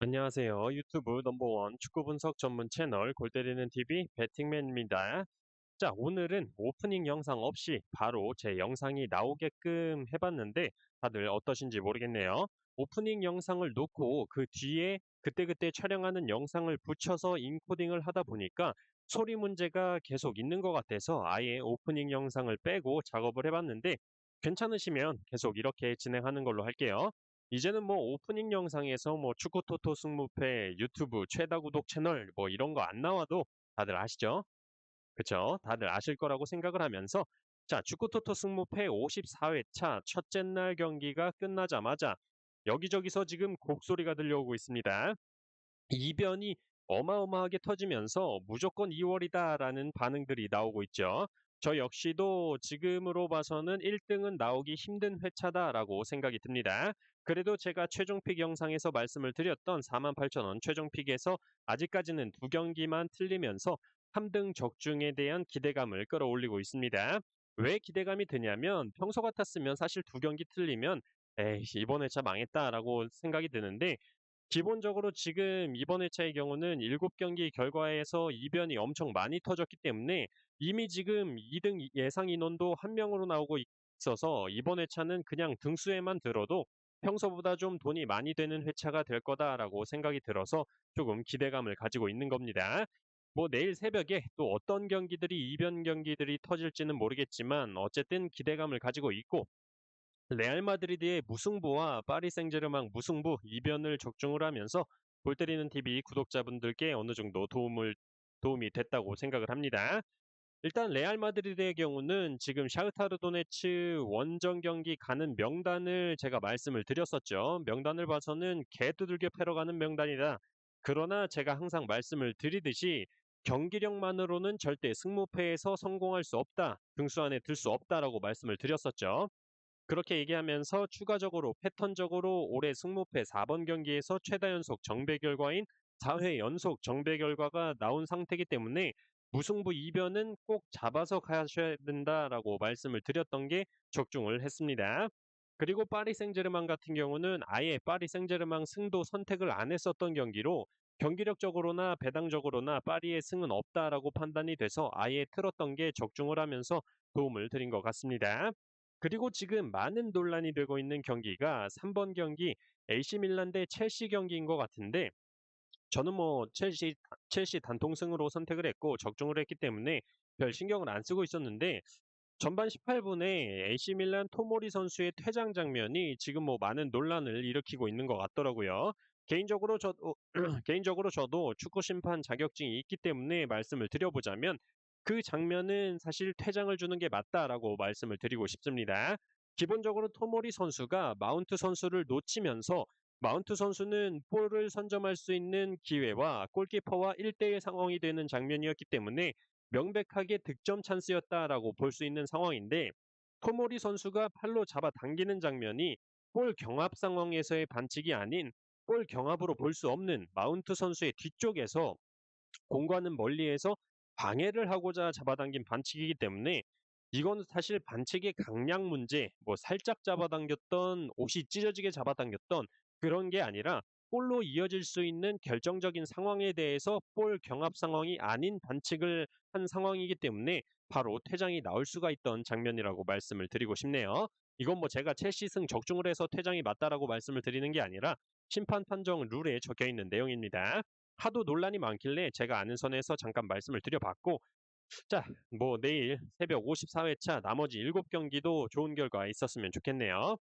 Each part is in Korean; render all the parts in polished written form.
안녕하세요. 유튜브 넘버원 축구 분석 전문 채널 골 때리는 TV 배팅맨입니다. 자, 오늘은 오프닝 영상 없이 바로 제 영상이 나오게끔 해봤는데 다들 어떠신지 모르겠네요. 오프닝 영상을 놓고 그 뒤에 그때그때 촬영하는 영상을 붙여서 인코딩을 하다 보니까 소리 문제가 계속 있는 것 같아서 아예 오프닝 영상을 빼고 작업을 해봤는데 괜찮으시면 계속 이렇게 진행하는 걸로 할게요. 이제는 뭐 오프닝 영상에서 뭐 축구 토토 승무패 유튜브 최다 구독 채널 뭐 이런 거 안 나와도 다들 아시죠? 그쵸? 다들 아실 거라고 생각을 하면서 자, 축구 토토 승무패 54회차 첫째 날 경기가 끝나자마자 여기저기서 지금 곡소리가 들려오고 있습니다. 이변이 어마어마하게 터지면서 무조건 2월이다라는 반응들이 나오고 있죠. 저 역시도 지금으로 봐서는 1등은 나오기 힘든 회차다라고 생각이 듭니다. 그래도 제가 최종픽 영상에서 말씀을 드렸던 48,000원 최종픽에서 아직까지는 두 경기만 틀리면서 3등 적중에 대한 기대감을 끌어올리고 있습니다. 왜 기대감이 드냐면 평소 같았으면 사실 두 경기 틀리면 에이, 이번 회차 망했다라고 생각이 드는데 기본적으로 지금 이번 회차의 경우는 7경기 결과에서 이변이 엄청 많이 터졌기 때문에 이미 지금 2등 예상 인원도 1명으로 나오고 있어서 이번 회차는 그냥 등수에만 들어도 평소보다 좀 돈이 많이 되는 회차가 될 거다라고 생각이 들어서 조금 기대감을 가지고 있는 겁니다. 뭐 내일 새벽에 또 어떤 경기들이 이변 경기들이 터질지는 모르겠지만 어쨌든 기대감을 가지고 있고 레알 마드리드의 무승부와 파리 생제르맹 무승부 이변을 적중을 하면서 골 때리는 TV 구독자분들께 어느 정도 도움이 됐다고 생각을 합니다. 일단 레알 마드리드의 경우는 지금 샤흐타르 도네츠 원정 경기 가는 명단을 제가 말씀을 드렸었죠. 명단을 봐서는 개 두들겨 패러 가는 명단이다. 그러나 제가 항상 말씀을 드리듯이 경기력만으로는 절대 승무패에서 성공할 수 없다. 등수 안에 들 수 없다라고 말씀을 드렸었죠. 그렇게 얘기하면서 추가적으로 패턴적으로 올해 승무패 4번 경기에서 최다 연속 정배 결과인 4회 연속 정배 결과가 나온 상태이기 때문에 무승부 이변은 꼭 잡아서 가셔야 된다라고 말씀을 드렸던 게 적중을 했습니다. 그리고 파리 생제르맹 같은 경우는 아예 파리 생제르맹 승도 선택을 안 했었던 경기로 경기력적으로나 배당적으로나 파리의 승은 없다라고 판단이 돼서 아예 틀었던 게 적중을 하면서 도움을 드린 것 같습니다. 그리고 지금 많은 논란이 되고 있는 경기가 3번 경기 AC 밀란 대 첼시 경기인 것 같은데 저는 뭐 첼시 단통승으로 선택을 했고 적중을 했기 때문에 별 신경을 안 쓰고 있었는데 전반 18분에 AC 밀란 토모리 선수의 퇴장 장면이 지금 뭐 많은 논란을 일으키고 있는 것 같더라고요. 개인적으로 저도 개인적으로 저도 축구 심판 자격증이 있기 때문에 말씀을 드려보자면 그 장면은 사실 퇴장을 주는 게 맞다라고 말씀을 드리고 싶습니다. 기본적으로 토모리 선수가 마운트 선수를 놓치면서 마운트 선수는 볼을 선점할 수 있는 기회와 골키퍼와 1대1 상황이 되는 장면이었기 때문에 명백하게 득점 찬스였다라고 볼 수 있는 상황인데 토모리 선수가 팔로 잡아당기는 장면이 볼 경합 상황에서의 반칙이 아닌 볼 경합으로 볼 수 없는 마운트 선수의 뒤쪽에서 공과는 멀리에서 방해를 하고자 잡아당긴 반칙이기 때문에 이건 사실 반칙의 강약 문제, 뭐 살짝 잡아당겼던, 옷이 찢어지게 잡아당겼던 그런 게 아니라 볼로 이어질 수 있는 결정적인 상황에 대해서 볼 경합 상황이 아닌 반칙을 한 상황이기 때문에 바로 퇴장이 나올 수가 있던 장면이라고 말씀을 드리고 싶네요. 이건 뭐 제가 첼시 승 적중을 해서 퇴장이 맞다라고 말씀을 드리는 게 아니라 심판 판정 룰에 적혀 있는 내용입니다. 하도 논란이 많길래 제가 아는 선에서 잠깐 말씀을 드려봤고 자, 뭐 내일 새벽 54회차 나머지 7경기도 좋은 결과 있었으면 좋겠네요.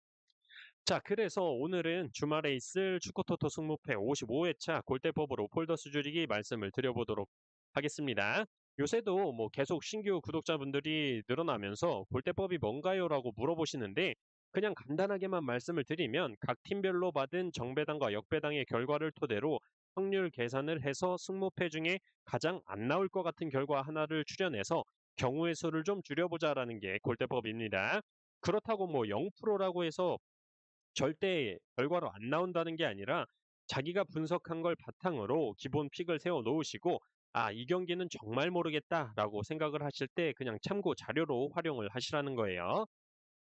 자, 그래서 오늘은 주말에 있을 축구토토 승무패 55회차 골대법으로 폴더스 줄이기 말씀을 드려보도록 하겠습니다. 요새도 뭐 계속 신규 구독자분들이 늘어나면서 골대법이 뭔가요?라고 물어보시는데 그냥 간단하게만 말씀을 드리면 각 팀별로 받은 정배당과 역배당의 결과를 토대로 확률 계산을 해서 승무패 중에 가장 안 나올 것 같은 결과 하나를 추려내서 경우의 수를 좀 줄여보자라는 게 골대법입니다. 그렇다고 뭐 0%라고 해서 절대 결과로 안 나온다는 게 아니라 자기가 분석한 걸 바탕으로 기본 픽을 세워 놓으시고 '아 이 경기는 정말 모르겠다.'라고 생각을 하실 때 그냥 참고 자료로 활용을 하시라는 거예요.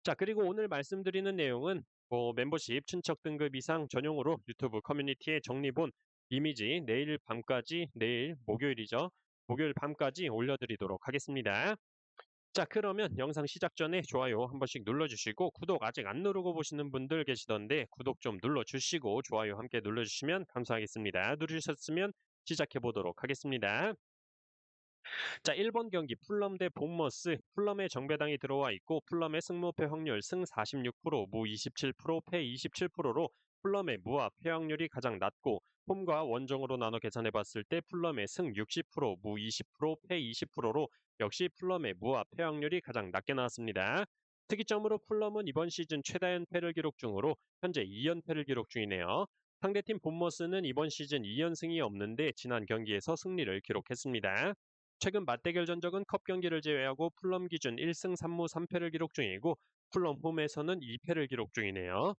자, 그리고 오늘 말씀드리는 내용은 멤버십 친척 등급 이상 전용으로 유튜브 커뮤니티에 정리본 이미지 내일 목요일이죠. 목요일 밤까지 올려드리도록 하겠습니다. 자, 그러면 영상 시작 전에 좋아요 한 번씩 눌러주시고 구독 아직 안 누르고 보시는 분들 계시던데 구독 좀 눌러주시고 좋아요 함께 눌러주시면 감사하겠습니다. 누르셨으면 시작해 보도록 하겠습니다. 자, 1번 경기 풀럼 대 본머스. 풀럼의 정배당이 들어와 있고 풀럼의 승무패 확률 승 46%, 무 27%, 패 27%로 풀럼의 무와 패 확률이 가장 낮고 홈과 원정으로 나눠 계산해 봤을 때 풀럼의 승 60%, 무 20%, 패 20%로 역시 풀럼의 무와 패 확률이 가장 낮게 나왔습니다. 특이점으로 풀럼은 이번 시즌 최다 연패를 기록 중으로 현재 2연패를 기록 중이네요. 상대팀 본머스는 이번 시즌 2연승이 없는데 지난 경기에서 승리를 기록했습니다. 최근 맞대결 전적은 컵 경기를 제외하고 풀럼 기준 1승 3무 3패를 기록 중이고 풀럼 홈에서는 2패를 기록 중이네요.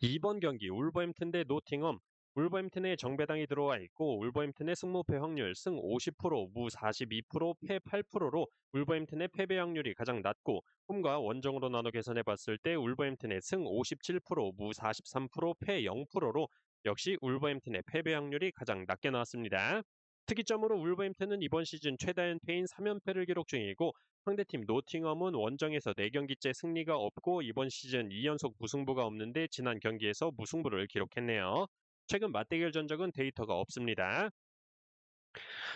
2번 경기 울버햄튼 대 노팅엄. 울버햄튼의 정배당이 들어와 있고 울버햄튼의 승무패 확률 승 50%, 무 42%, 패 8%로 울버햄튼의 패배 확률이 가장 낮고 홈과 원정으로 나눠 계산해 봤을 때 울버햄튼의 승 57%, 무 43%, 패 0%로 역시 울버햄튼의 패배 확률이 가장 낮게 나왔습니다. 특이점으로 울버햄튼은 이번 시즌 최다 연패인 3연패를 기록 중이고 상대팀 노팅엄은 원정에서 4경기째 승리가 없고 이번 시즌 2연속 무승부가 없는데 지난 경기에서 무승부를 기록했네요. 최근 맞대결 전적은 데이터가 없습니다.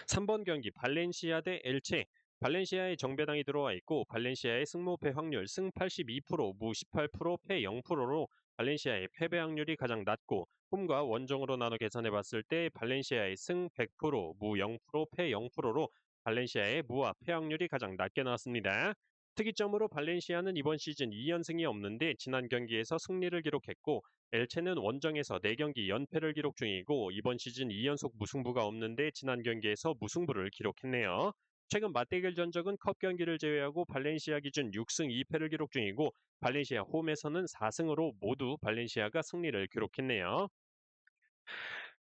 3번 경기 발렌시아 대 엘체. 발렌시아의 정배당이 들어와 있고 발렌시아의 승무패 확률 승 82%, 무 18%, 패 0%로 발렌시아의 패배 확률이 가장 낮고 홈과 원정으로 나눠 계산해 봤을 때 발렌시아의 승 100%, 무 0%, 패 0%로 발렌시아의 무와 패 확률이 가장 낮게 나왔습니다. 특이점으로 발렌시아는 이번 시즌 2연승이 없는데 지난 경기에서 승리를 기록했고 엘체는 원정에서 4경기 연패를 기록 중이고 이번 시즌 2연속 무승부가 없는데 지난 경기에서 무승부를 기록했네요. 최근 맞대결 전적은 컵 경기를 제외하고 발렌시아 기준 6승 2패를 기록 중이고 발렌시아 홈에서는 4승으로 모두 발렌시아가 승리를 기록했네요.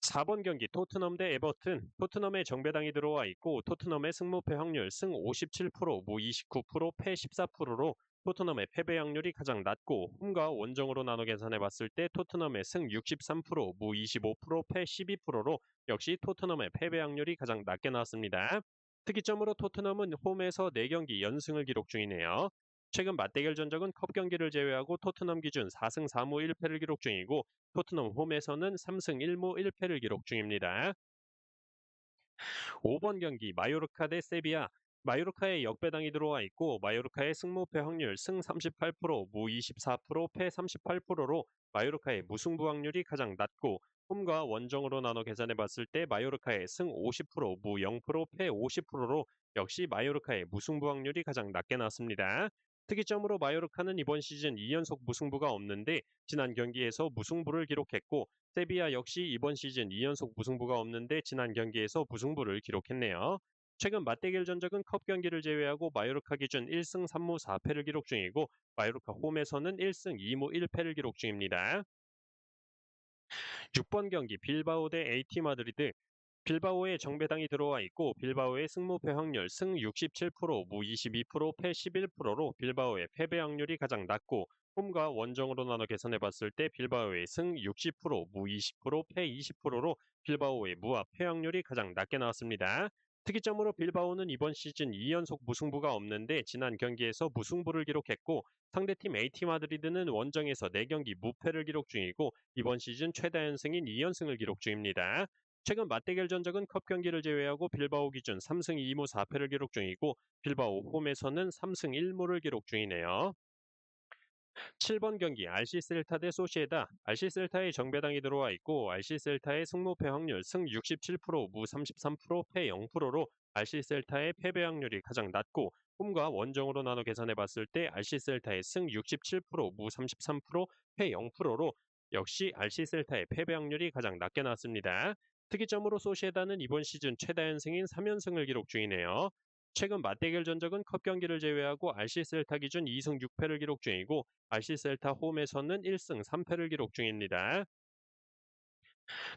4번 경기 토트넘 대 에버튼. 토트넘의 정배당이 들어와 있고 토트넘의 승무패 확률 승 57%, 무 29%, 패 14%로 토트넘의 패배 확률이 가장 낮고 홈과 원정으로 나눠 계산해 봤을 때 토트넘의 승 63%, 무 25%, 패 12%로 역시 토트넘의 패배 확률이 가장 낮게 나왔습니다. 특이점으로 토트넘은 홈에서 4경기 연승을 기록 중이네요. 최근 맞대결 전적은 컵 경기를 제외하고 토트넘 기준 4승 4무 1패를 기록 중이고 토트넘 홈에서는 3승 1무 1패를 기록 중입니다. 5번 경기 마요르카 대 세비야. 마요르카의 역배당이 들어와 있고 마요르카의 승무패 확률 승 38%, 무 24%, 패 38%로 마요르카의 무승부 확률이 가장 낮고 홈과 원정으로 나눠 계산해 봤을 때 마요르카의 승 50%, 무 0%, 패 50%로 역시 마요르카의 무승부 확률이 가장 낮게 나왔습니다. 특이점으로 마요르카는 이번 시즌 2연속 무승부가 없는데 지난 경기에서 무승부를 기록했고 세비야 역시 이번 시즌 2연속 무승부가 없는데 지난 경기에서 무승부를 기록했네요. 최근 맞대결 전적은 컵 경기를 제외하고 마요르카 기준 1승 3무 4패를 기록 중이고 마요르카 홈에서는 1승 2무 1패를 기록 중입니다. 6번 경기 빌바오 대 AT 마드리드. 빌바오의 정배당이 들어와 있고 빌바오의 승무패 확률 승 67%, 무 22%, 패 11%로 빌바오의 패배 확률이 가장 낮고 홈과 원정으로 나눠 계산해 봤을 때 빌바오의 승 60%, 무 20%, 패 20%로 빌바오의 무와 패 확률이 가장 낮게 나왔습니다. 특이점으로 빌바오는 이번 시즌 2연속 무승부가 없는데 지난 경기에서 무승부를 기록했고 상대팀 AT 마드리드는 원정에서 4경기 무패를 기록 중이고 이번 시즌 최다 연승인 2연승을 기록 중입니다. 최근 맞대결 전적은 컵 경기를 제외하고 빌바오 기준 3승 2무 4패를 기록 중이고 빌바오 홈에서는 3승 1무를 기록 중이네요. 7번 경기 RC 셀타 대 소시에다. RC 셀타의 정배당이 들어와 있고 RC 셀타의 승무패 확률 승 67%, 무 33%, 패 0%로 RC 셀타의 패배 확률이 가장 낮고 홈과 원정으로 나눠 계산해 봤을 때 RC 셀타의 승 67%, 무 33%, 패 0%로 역시 RC 셀타의 패배 확률이 가장 낮게 나왔습니다. 특이점으로 소시에다는 이번 시즌 최다 연승인 3연승을 기록 중이네요. 최근 맞대결 전적은 컵 경기를 제외하고 RC 셀타 기준 2승 6패를 기록 중이고 RC 셀타 홈에서는 1승 3패를 기록 중입니다.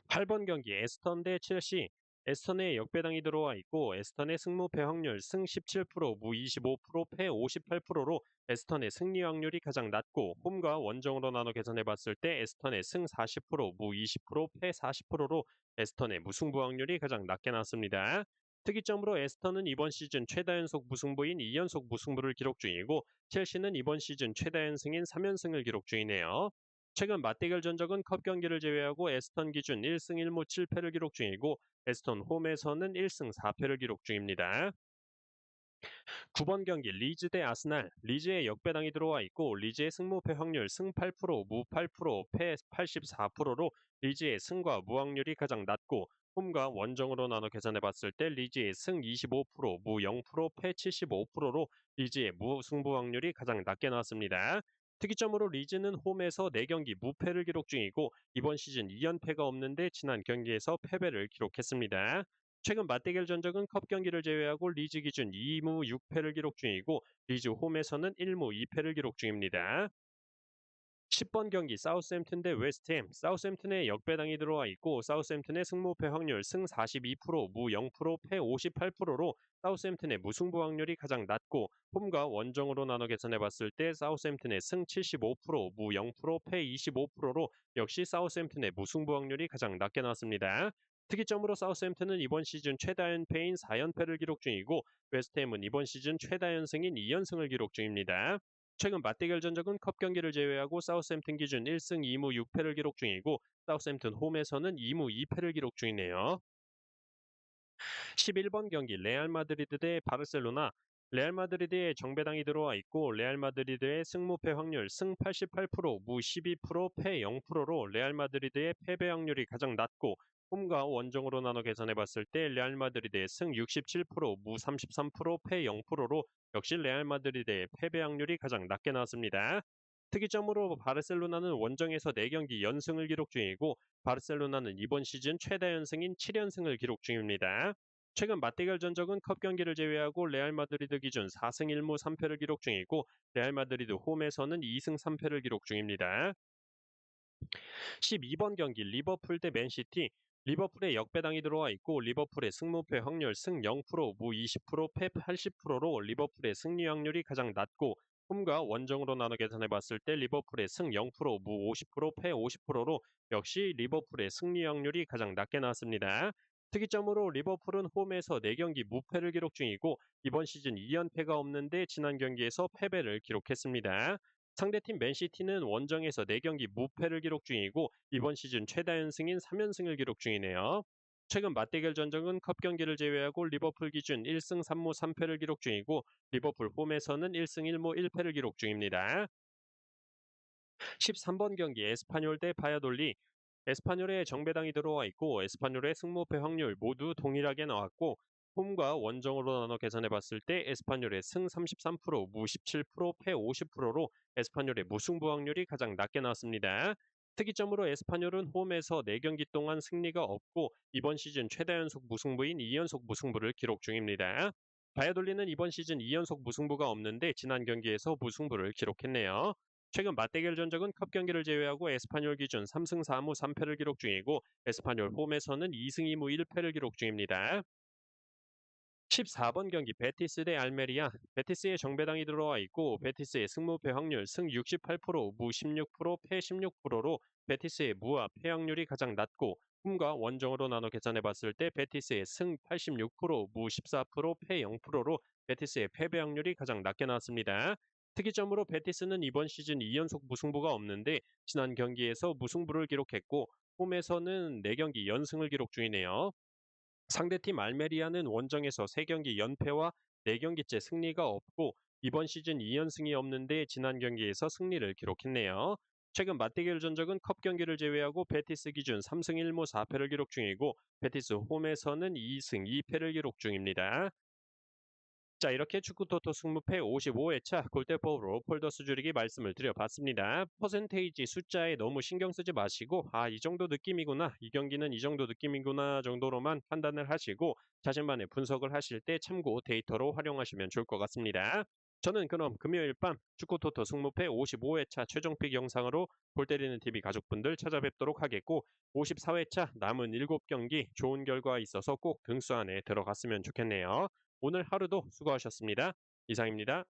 8번 경기 에스턴 대 첼시. 에스턴의 역배당이 들어와 있고 에스턴의 승무패 확률 승 17%, 무 25%, 패 58%로 에스턴의 승리 확률이 가장 낮고 홈과 원정으로 나눠 계산해 봤을 때 에스턴의 승 40%, 무 20%, 패 40%로 에스턴의 무승부 확률이 가장 낮게 나왔습니다. 특이점으로 에스턴은 이번 시즌 최다 연속 무승부인 2연속 무승부를 기록 중이고 첼시는 이번 시즌 최다 연승인 3연승을 기록 중이네요. 최근 맞대결 전적은 컵 경기를 제외하고 에스턴 기준 1승 1무 7패를 기록 중이고 에스턴 홈에서는 1승 4패를 기록 중입니다. 9번 경기 리즈 대 아스날. 리즈의 역배당이 들어와 있고 리즈의 승무패 확률 승 8%, 무 8%, 패 84%로 리즈의 승과 무 확률이 가장 낮고 홈과 원정으로 나눠 계산해 봤을 때 리즈의 승 25%, 무 0%, 패 75%로 리즈의 무승부 확률이 가장 낮게 나왔습니다. 특이점으로 리즈는 홈에서 4경기 무패를 기록 중이고 이번 시즌 2연패가 없는데 지난 경기에서 패배를 기록했습니다. 최근 맞대결 전적은 컵 경기를 제외하고 리즈 기준 2무 6패를 기록 중이고 리즈 홈에서는 1무 2패를 기록 중입니다. 10번 경기 사우스햄튼 대 웨스트햄. 사우스햄튼의 역배당이 들어와 있고 사우스햄튼의 승무패 확률 승 42%, 무 0%, 패 58%로 사우스햄튼의 무승부 확률이 가장 낮고 홈과 원정으로 나눠 계산해 봤을 때 사우스햄튼의 승 75%, 무 0%, 패 25%로 역시 사우스햄튼의 무승부 확률이 가장 낮게 나왔습니다. 특이점으로 사우스햄튼은 이번 시즌 최다 연패인 4연패를 기록 중이고 웨스트햄은 이번 시즌 최다 연승인 2연승을 기록 중입니다. 최근 맞대결 전적은 컵 경기를 제외하고 사우스햄튼 기준 1승 2무 6패를 기록 중이고 사우스햄튼 홈에서는 2무 2패를 기록 중이네요. 11번 경기 레알 마드리드 대 바르셀로나. 레알 마드리드의 정배당이 들어와 있고 레알 마드리드의 승무패 확률 승 88%, 무 12%, 패 0%로 레알 마드리드의 패배 확률이 가장 낮고 홈과 원정으로 나눠 계산해 봤을 때 레알 마드리드의 승 67%, 무 33%, 패 0%로 역시 레알 마드리드의 패배 확률이 가장 낮게 나왔습니다. 특이점으로 바르셀로나는 원정에서 4경기 연승을 기록 중이고 바르셀로나는 이번 시즌 최다 연승인 7연승을 기록 중입니다. 최근 맞대결 전적은 컵 경기를 제외하고 레알 마드리드 기준 4승 1무 3패를 기록 중이고 레알 마드리드 홈에서는 2승 3패를 기록 중입니다. 12번 경기 리버풀 대 맨시티. 리버풀의 역배당이 들어와 있고 리버풀의 승무패 확률 승 0%, 무 20%, 패 80%로 리버풀의 승리 확률이 가장 낮고 홈과 원정으로 나눠 계산해 봤을 때 리버풀의 승 0%, 무 50%, 패 50%로 역시 리버풀의 승리 확률이 가장 낮게 나왔습니다. 특이점으로 리버풀은 홈에서 4경기 무패를 기록 중이고 이번 시즌 2연패가 없는데 지난 경기에서 패배를 기록했습니다. 상대팀 맨시티는 원정에서 4경기 무패를 기록 중이고 이번 시즌 최다 연승인 3연승을 기록 중이네요. 최근 맞대결 전적은 컵 경기를 제외하고 리버풀 기준 1승 3무 3패를 기록 중이고 리버풀 홈에서는 1승 1무 1패를 기록 중입니다. 13번 경기 에스파뇰 대 바야돌리. 에스파뇰의 정배당이 들어와 있고 에스파뇰의 승무패 확률 모두 동일하게 나왔고 홈과 원정으로 나눠 계산해 봤을 때 에스파뇰의 승 33%, 무 17%, 패 50%로 에스파뇰의 무승부 확률이 가장 낮게 나왔습니다. 특이점으로 에스파뇰은 홈에서 4경기 동안 승리가 없고 이번 시즌 최다 연속 무승부인 2연속 무승부를 기록 중입니다. 바야돌리는 이번 시즌 2연속 무승부가 없는데 지난 경기에서 무승부를 기록했네요. 최근 맞대결 전적은 컵 경기를 제외하고 에스파뇰 기준 3승 4무 3패를 기록 중이고 에스파뇰 홈에서는 2승 2무 1패를 기록 중입니다. 14번 경기 베티스 대 알메리아. 베티스의 정배당이 들어와 있고 베티스의 승무패 확률 승 68%, 무 16%, 패 16%로 베티스의 무와 패 확률이 가장 낮고 홈과 원정으로 나눠 계산해 봤을 때 베티스의 승 86%, 무 14%, 패 0%로 베티스의 패배 확률이 가장 낮게 나왔습니다. 특이점으로 베티스는 이번 시즌 2연속 무승부가 없는데 지난 경기에서 무승부를 기록했고 홈에서는 4경기 연승을 기록 중이네요. 상대팀 알메리아는 원정에서 3경기 연패와 4경기째 승리가 없고 이번 시즌 2연승이 없는데 지난 경기에서 승리를 기록했네요. 최근 맞대결 전적은 컵 경기를 제외하고 베티스 기준 3승 1무 4패를 기록 중이고 베티스 홈에서는 2승 2패를 기록 중입니다. 자, 이렇게 축구토토 승무패 55회차 골대법으로 폴더스 줄이기 말씀을 드려봤습니다. 퍼센테이지 숫자에 너무 신경 쓰지 마시고 이 정도 느낌이구나, 이 경기는 이 정도 느낌이구나 정도로만 판단을 하시고 자신만의 분석을 하실 때 참고 데이터로 활용하시면 좋을 것 같습니다. 저는 그럼 금요일 밤 축구토토 승무패 55회차 최종픽 영상으로 골 때리는 TV 가족분들 찾아뵙도록 하겠고 54회차 남은 7경기 좋은 결과 있어서 꼭 등수 안에 들어갔으면 좋겠네요. 오늘 하루도 수고하셨습니다. 이상입니다.